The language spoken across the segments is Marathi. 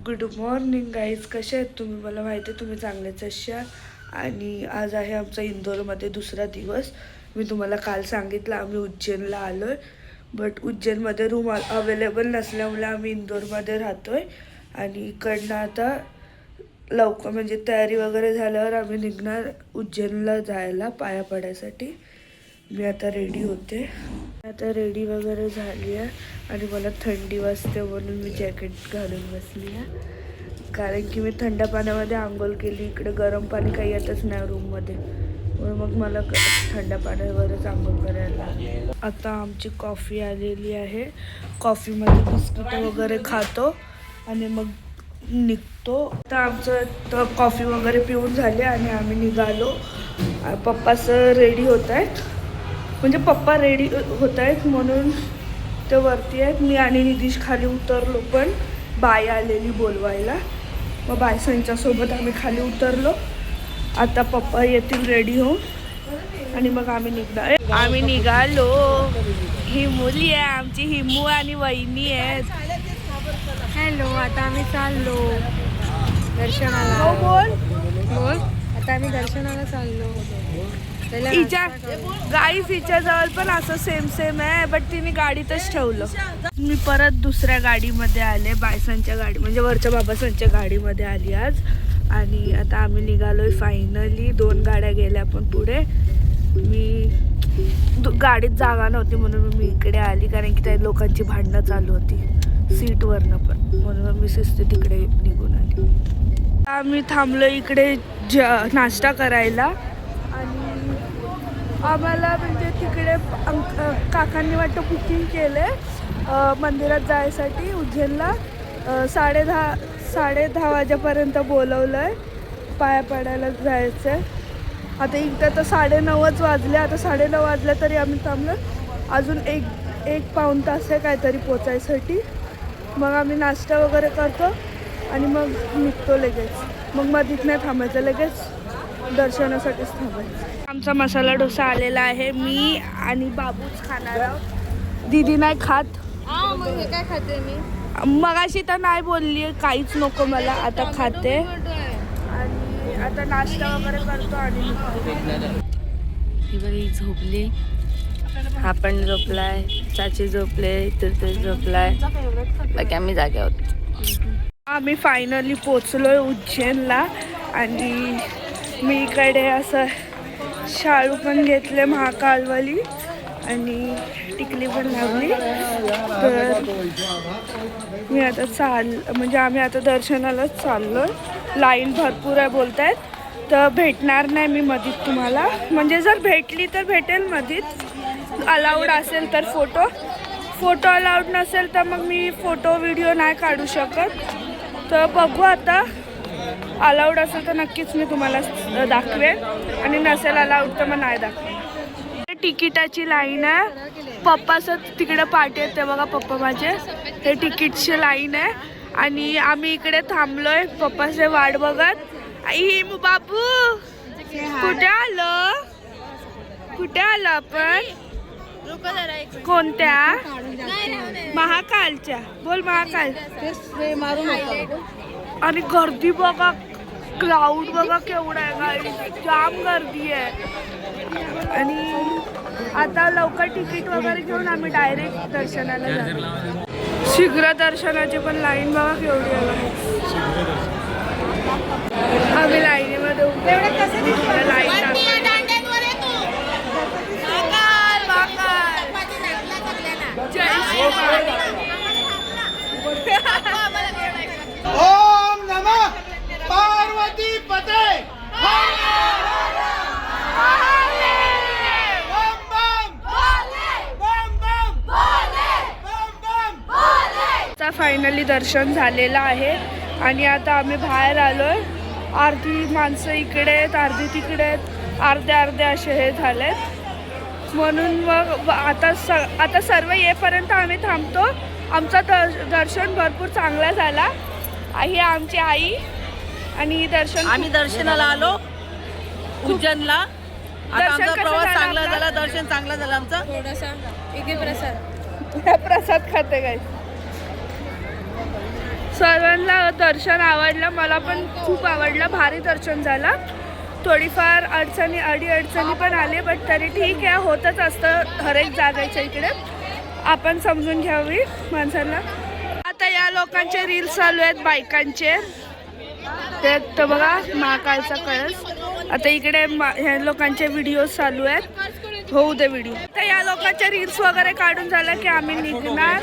गुड मॉर्निंग गाईज, कसे आहेत तुम्ही? मला माहिती आहे तुम्ही चांगलेच असाल. आणि आज आहे आमचा इंदोरमध्ये दुसरा दिवस. मी तुम्हाला काल सांगितलं आम्ही उज्जैनला आलो आहे, बट उज्जैनमध्ये रूम अवेलेबल नसल्यामुळे आम्ही इंदोरमध्ये राहतो आहे. आणि इकडनं आता लवकर म्हणजे तयारी वगैरे झाल्यावर आम्ही निघणार उज्जैनला जायला पाया पडायसाठी. मी आता रेडी होते, आता रेडी वगैरे झाली आहे आणि मला थंडी वाजते म्हणून मी जॅकेट घालून बसली आहे, कारण की मी थंड पाण्यामध्ये आंघोळ केली. इकडे गरम पाणी काही येतच नाही रूममध्ये, म्हणून मग मला थंड पाण्यावरच आंघोळ करायला लागली. आता आमची कॉफी आलेली आहे. कॉफीमध्ये बिस्किट वगैरे खातो आणि मग निघतो. आता आमचं कॉफी वगैरे पिऊन झाले आणि आम्ही निघालो. पप्पासं रेडी होत आहेत, म्हणजे पप्पा रेडी होत आहेत म्हणून ते वरती आहेत. मी आणि नितीश खाली उतरलो, पण बाई आलेली बोलवायला. मग बायसांच्यासोबत आम्ही खाली उतरलो. आता पप्पा येतील रेडी होऊन आणि मग आम्ही निघणार. आम्ही निघालो. ही मुली आहे आमची, हिमू आणि वहिनी आहेत. हॅलो, आता आम्ही चाललो दर्शनाला. हो बोल बोल. आता आम्ही दर्शनाला चाललो. हिच्या गाईस हिच्याजवळ पण असं सेम आहे, बट तिने गाडीतच ठेवलं. मी परत दुसऱ्या गाडीमध्ये आले, बायसांच्या गाडी म्हणजे वरच्या बाबासांच्या गाडीमध्ये आली आज. आणि आता आम्ही निघालोय फायनली. 2 गाड्या गेल्या पण पुढे. मी गाडीत जागा नव्हती म्हणून मी इकडे आली, कारण की त्या लोकांची भांडणं चालू होती सीटवरनं पण, म्हणून मी शिस्तीत तिकडे निघून आली. आम्ही थांबलो इकडे नाश्ता करायला. आणि आम्हाला म्हणजे तिकडे काकांनी वाटतं बुकिंग केलं आहे मंदिरात जायसाठी उज्जैनला. 10:30 वाजेपर्यंत बोलवलं आहे, पाया पडायला जायचं आहे. आता इथं तर 9:30 वाजले. आता 9:30 वाजले तरी आम्ही थांबलो. अजून एक पाऊण तास आहे काहीतरी पोचायसाठी. मग आम्ही नाश्ता वगैरे करतो आणि मग निघतो लगेच. मग मधीत नाही थांबायचं, लगेच दर्शनासाठीच थांबायचं. आमचा मसाला डोसा आलेला आहे. मी आणि बाबूच खाणार आहोत, दीदी नाही खात. मग हे काय खाते मी? मगाशी तर नाही बोलली काहीच नको मला, आता खाते. आणि आता नाश्ता वगैरे करतो आणि ही बरी झोपली, हा पण झोपलाय, चाची झोपले, तर झोपलाय, बाकी आम्ही जागे आहोत. आम्ही फायनली पोचलोय उज्जैनला. आणि मी इकडे असं शाळू पण घेतले महाकालवाली आणि टिकली पण लावली. तर मी आता म्हणजे आम्ही आता दर्शनालाच चाललो. लाईन भरपूर आहे बोलत आहेत, तर भेटणार नाही मी मधीत तुम्हाला. म्हणजे जर भेटली तर भेटेल मधीत, अलाउड असेल तर. फोटो अलाउड नसेल तर मग मी फोटो व्हिडिओ नाही काढू शकत. तर बघू आता, अलाउड असेल तर नक्कीच मी तुम्हाला दाखवेन आणि नसेल अलाउड तर मग नाही दाखवेन. तिकिटाची लाईन आहे. पप्पाचं तिकडे पाठी आहेत ते बघा, पप्पा माझे. हे तिकीटची लाईन आहे आणि आम्ही इकडे थांबलोय पप्पाचे वाट बघत. आई बाबू कुठे आलो आपण? कोणत्या? महाकालच्या. बोल महाकाल. आणि गर्दी बघा, क्राऊड बघा केवढा आहे, गाडी जाम गर्दी आहे. आणि आता लवकर तिकीट वगैरे घेऊन आम्ही डायरेक्ट दर्शनाला जातो. शीघ्र दर्शनाची पण लाईन बघा केवढी आहे. आम्ही लाईनीमध्ये उभे. लाईन ओम नमः पार्वती पते. फायनली दर्शन झालेलं आहे आणि आता आम्ही बाहेर आलोय. अर्धी माणसं इकडे आहेत, अर्धी तिकडे आहेत, अर्धे असे हे झालेत. म्हणून मग आता सर्व येईपर्यंत आम्ही थांबतो. आमचा दर्शन भरपूर चांगला झाला. ही आमची आई आणि आम्ही दर्शनाला आलो उज्जैनला. आता आमचा प्रवास चांगला झाला, दर्शन चांगला झालं आमचं. थोडासा इथे प्रसाद प्रसाद खाते काय. सर्वांना दर्शन आवडलं, मला पण खूप आवडलं, भारी दर्शन झालं. थोडीफार अडचणी पण आली, बट तरी ठीक आहे, होतच असतं हर एक जागेच्या इकडे, आपण समजून घ्यावी माणसांना. आता या लोकांचे रील्स चालू आहेत बायकांचे, ते तर बघा महाकालचा कळस. आता इकडे ह्या लोकांचे व्हिडिओ चालू आहेत, होऊ दे व्हिडिओ. तर या लोकांचे रील्स वगैरे काढून झालं की आम्ही निघणार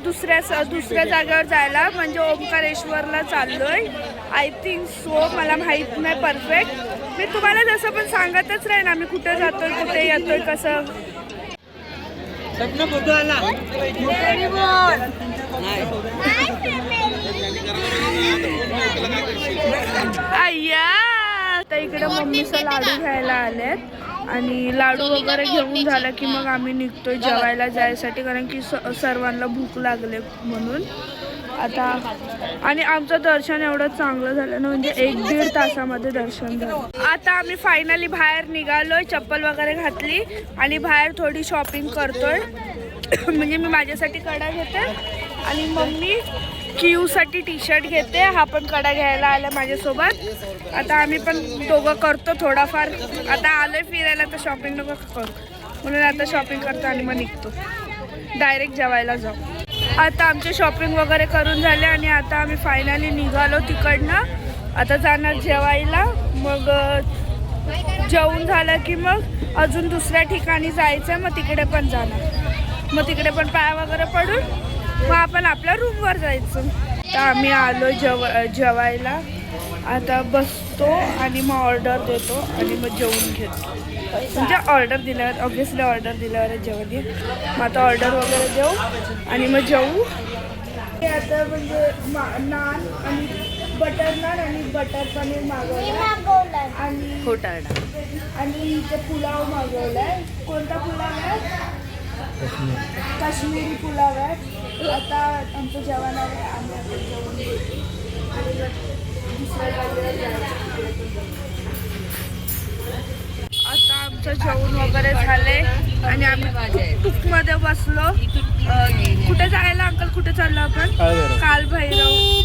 दुसऱ्या जागेवर जायला, म्हणजे ओंकारेश्वरला चाललोय. आय थिंक सो, मला माहीत नाही परफेक्ट. मी तुम्हाला जसं पण सांगतच राहीन आम्ही कुठे जातोय, कुठे येतोय, कसं. अय्या, आता इकडे मम्मीचं लाडू घ्यायला आलेत आणि लाडू वगैरे घेऊन झालं की मग आम्ही निघतोय जेवायला जायसाठी, कारण की सर्वांना भूक लागले म्हणून. आता आणि आमचं दर्शन एवढं चांगलं झालं ना, म्हणजे 1-1.5 तासामध्ये दर्शन झालं. आता आम्ही फायनली बाहेर निघालोय, चप्पल वगैरे घातली आणि बाहेर थोडी शॉपिंग करतोय. म्हणजे मी माझ्यासाठी कडा घेते आणि मम्मी क्यूसाठी टी शर्ट घेते. हा पण कडा घ्यायला आला माझ्यासोबत. आता आम्ही पण दोघं करतो थोडाफार. आता आलोय फिरायला तर शॉपिंग नको करू, म्हणून आता शॉपिंग करतो आणि मग निघतो, डायरेक्ट जेवायला जाऊ. आता आमचे शॉपिंग वगैरे करून झाले आणि आता आम्ही फायनली निघालो तिकडनं. आता जाणार जेवायला, मग जेवून झालं की मग अजून दुसऱ्या ठिकाणी जायचं आहे, मग तिकडे पण जाणार. मग तिकडे पण पाय वगैरे पडून मग आपण आपल्या रूमवर जायचं. तर आम्ही आलो जेवायला. आता बसतो आणि मग ऑर्डर देतो आणि मग जेवून घेतो. म्हणजे ऑर्डर दिल्यावर, ऑब्व्हियसली ऑर्डर दिल्यावर जेवण येईल. मग आता ऑर्डर वगैरे देऊ आणि मग जेवू. आता म्हणजे नान आणि बटर नान आणि बटर पनीर मागवलं आणि आणि इथे पुलाव मागवलाय. कोणता पुलाव आहे? काश्मीरी पुलाव आहे. आता आमचं जेवण आहे, आम्ही आता जेवण आणि दुसऱ्या जागेवर जायचं. आता आमचं जेवण वगैरे झालंय आणि आम्ही टुकमध्ये बसलो. कुठे जायला अंकल, कुठे चाललो आपण? कालभैरवला.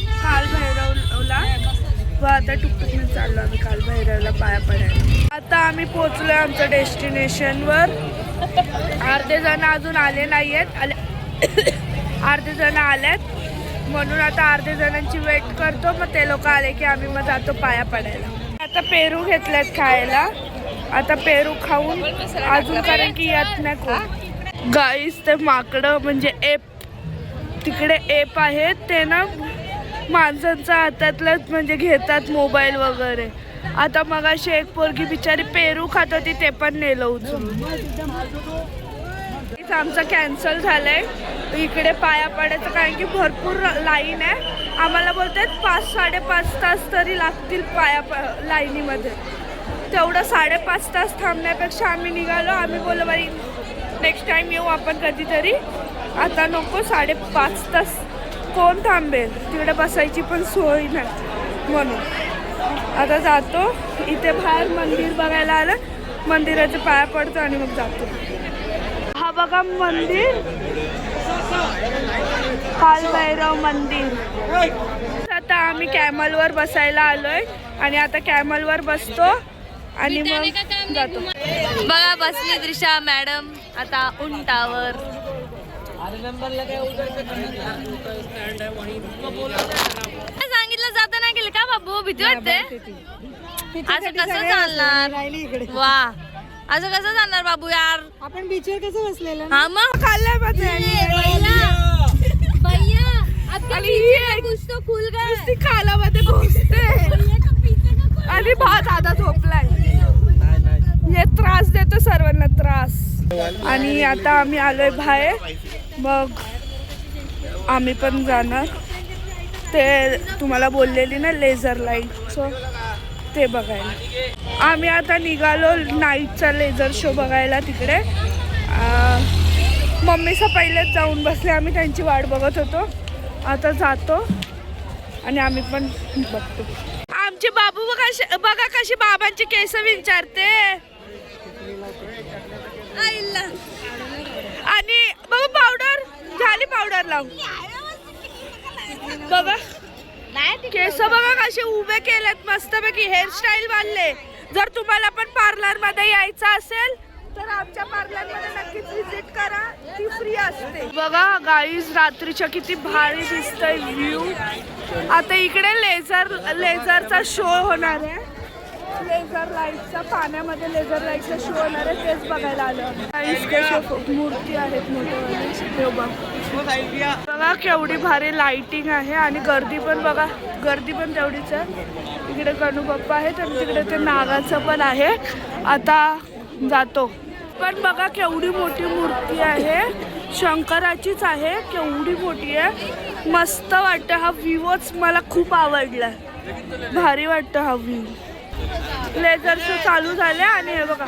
व आता टुकटुकने चाललो आम्ही कालभैरवला पाया पडायला. आता आम्ही पोचलोय आमच्या डेस्टिनेशनवर. अर्धे जण अजून आले नाही आहेत, अर्धे जण आलेत, म्हणून आता अर्धे जणांची वेट करतो. मग ते लोक आले की आम्ही मग जातो पाया पडायला. आता पेरू घेतलेत खायला. आता पेरू खाऊन अजून, कारण की येत नाही कोण. गाईस, ते माकडं म्हणजे एप, तिकडे एप आहेत, ते ना माणसांच्या हातातलंच म्हणजे घेतात मोबाईल वगैरे. आता मगाशी एक पोरगी बिचारी पेरू खात होती, ते पण नेलं उचलून. आमचं कॅन्सल झालंय इकडे पाया पडायचं, कारण की भरपूर लाईन आहे. आम्हाला बोलतात 5-5.5 तास तरी लागतील लाईनीमध्ये. तेवढं 5.5 तास थांबण्यापेक्षा आम्ही निघालो. आम्ही बोललो बाई नेक्स्ट टाइम येऊ आपण कधीतरी, आता नको. 5.5 तास कोण थांबेल, तिकडे बसायची पण सोय नाही. म्हणून आता जातो. इथे बाहेर मंदिर बघायला आलं, मंदिराचे पाया पडतो आणि मग जातो. हा बघा मंदिर, कालभैरव मंदिर. आता आम्ही कॅमलवर बसायला आलोय आणि आता कॅमलवर बसतो आणि मग जातो. बघा बसली त्रिशा मॅडम आता उंटावर. सांगितलं जातं नाही केलं का बाबू? भीती वाटते. असं कसं चालणार? वा, असं कसं चालणार बाबू यार? आपण बीचवर कसं बसलेलं? हा मग खाल्लाय नुसती खालामध्ये घुसते आणि भात आता झोपलाय. हे त्रास देतो सर्वांना, त्रास. आणि आता आम्ही आलोय बाहेर, मग आम्ही पण जाणार. ते तुम्हाला बोललेली ना लेझर लाईटचं, ते बघायला. आम्ही आता निघालो नाईटचा लेझर शो बघायला तिकडे. मम्मीचा पहिलेच जाऊन बसले, आम्ही त्यांची वाट बघत होतो. आता जातो आणि आम्ही पण बघतो. आमचे बाबू बघा कशी बाबांची केस विचारते. आणि बघा पावडर झाली, पावडर लावून. बघा केस बघा कसे उभे केलेत मस्तपैकी हेअरस्टाईल बांधले. जर तुम्हाला पण पार्लर मध्ये यायचं असेल तर आमच्या पार्लर मध्ये नक्कीच विजिट करा, ती फ्री असते. बघा गाईज रात्रीच्या किती भारी दिसतंय व्ह्यू. आता इकडे लेझरचा शो होणार आहे. लेझर लाईटचा पाण्यामध्ये लेझर लाईटचा शो होणार आहे, तेच बघायला आलं. गाईज कशा मूर्ती आहेत मोठ्या. बघा केवढी भारी लाइटिंग आहे आणि गर्दी पण बघा, गर्दी पण तेवढीच आहे. इकडे गणू बाप्पा आहेत आणि तिकडे ते नागाचं पण आहे. आता जातो पण बघा केवढी मोठी मूर्ती आहे, शंकराचीच आहे, केवढी मोठी आहे. मस्त वाटतं हा व्ह्यूच मला खूप आवडला, भारी वाटतं हा व्ह्यू. लेझर शो चालू झाले आणि हे बघा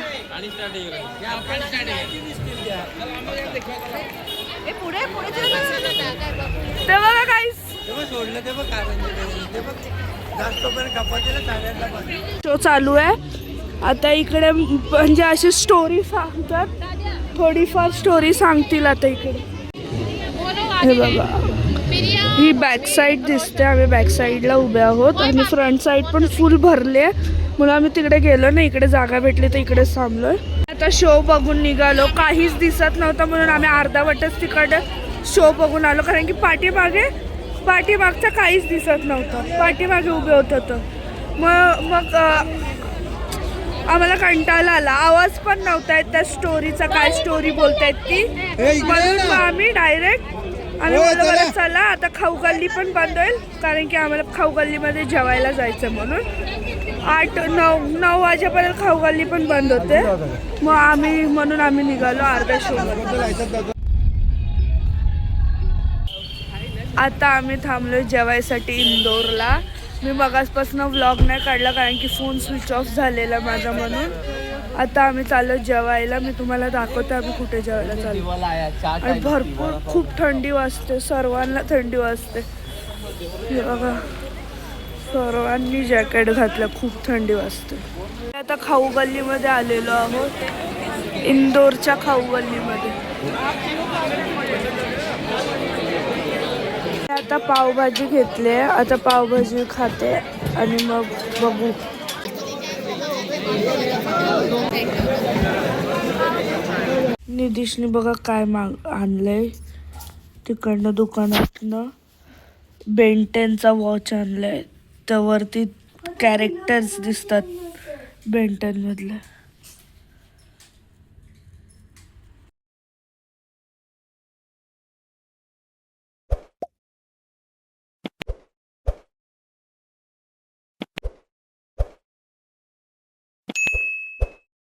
ते बघा काहीच शो चालू आहे. आता इकडे म्हणजे अशी स्टोरी सांगतात, थोडीफार स्टोरी सांगतील आता इकडे. हे बघा ही बॅक साईड दिसते, आम्ही बॅक साईडला उभे आहोत आणि फ्रंट साईड पण फुल भरले म्हणून आम्ही तिकडे गेलो ना, इकडे जागा भेटली तर इकडेच थांबलोय. आता शो बघून निघालो, काहीच दिसत नव्हतं म्हणून आम्ही अर्धावटच तिकडे शो बघून आलो, कारण की पाठीमागचं काहीच दिसत नव्हतं, पाठीमागे उभे होत होतं. मग आम्हाला कंटाळा आला, आवाज पण नव्हता येत त्या स्टोरीचा, काय स्टोरी बोलतायत ती, म्हणून मग आम्ही डायरेक्ट बोललो बरं चला आता खाऊ गल्ली पण बंद होईल, कारण की आम्हाला खाऊ गल्लीमध्ये जेवायला जायचं म्हणून. 8-9 वाजेपर्यंत खाऊ गल्ली पण बंद होते, मग आम्ही निघालो अर्धा शो. आता आम्ही थांबलो जेवायसाठी इंदोरला. मी मगासपासून व्लॉग नाही काढला कारण की फोन स्विच ऑफ झालेला माझा म्हणून. आता आम्ही चाललो जेवायला, मी तुम्हाला दाखवते आम्ही कुठे जेवायला चाललो. आणि भरपूर खूप थंडी वाजते, सर्वांना थंडी वाजते. हे बघा सर्वांनी जॅकेट घातलं, खूप थंडी वाजते. आता खाऊ गल्लीमध्ये आलेलो आहोत, इंदोरच्या खाऊ गल्लीमध्ये. आता पावभाजी घेतली, आता पावभाजी खाते आणि मग बघू. निधीशने बघा काय आणलंय तिकडनं दुकानातनं. बेंटेनचा वॉच आणलाय, त्यावरती कॅरेक्टर्स दिसतात बेंटेन मधले.